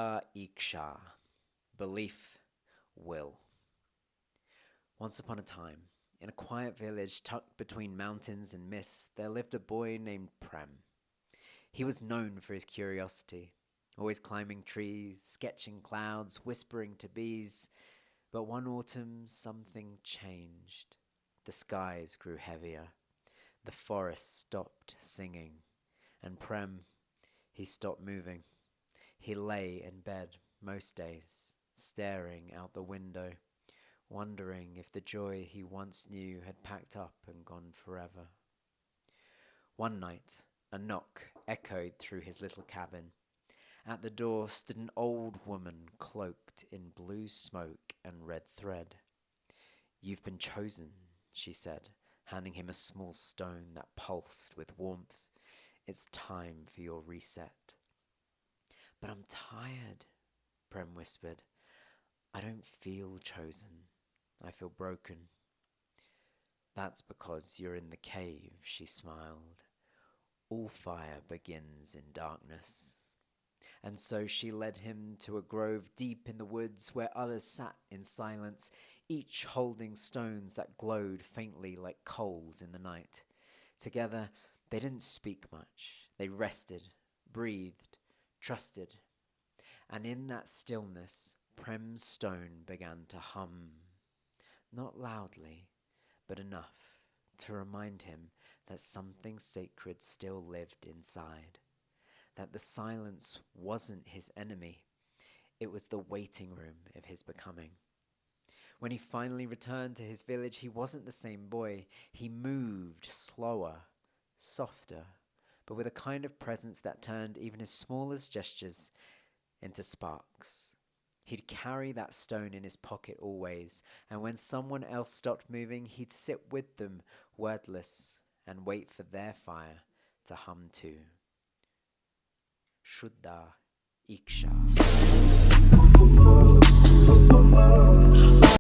Shraddha Iksha, belief, will. Once upon a time, in a quiet village tucked between mountains and mists, there lived a boy named Prem. He was known for his curiosity, always climbing trees, sketching clouds, whispering to bees. But one autumn, something changed. The skies grew heavier. The forest stopped singing. And Prem, he stopped moving. He lay in bed most days, staring out the window, wondering if the joy he once knew had packed up and gone forever. One night, a knock echoed through his little cabin. At the door stood an old woman cloaked in blue smoke and red thread. "You've been chosen," she said, handing him a small stone that pulsed with warmth. "It's time for your reset." "But I'm tired," Prem whispered. "I don't feel chosen. I feel broken." "That's because you're in the cave," she smiled. "All fire begins in darkness." And so she led him to a grove deep in the woods where others sat in silence, each holding stones that glowed faintly like coals in the night. Together, they didn't speak much. They rested, breathed, trusted. And in that stillness, Prem's stone began to hum. Not loudly, but enough to remind him that something sacred still lived inside. That the silence wasn't his enemy. It was the waiting room of his becoming. When he finally returned to his village, he wasn't the same boy. He moved slower, softer, but with a kind of presence that turned even his smallest gestures into sparks. He'd carry that stone in his pocket always, and when someone else stopped moving, he'd sit with them, wordless, and wait for their fire to hum too. Shraddha Iksha.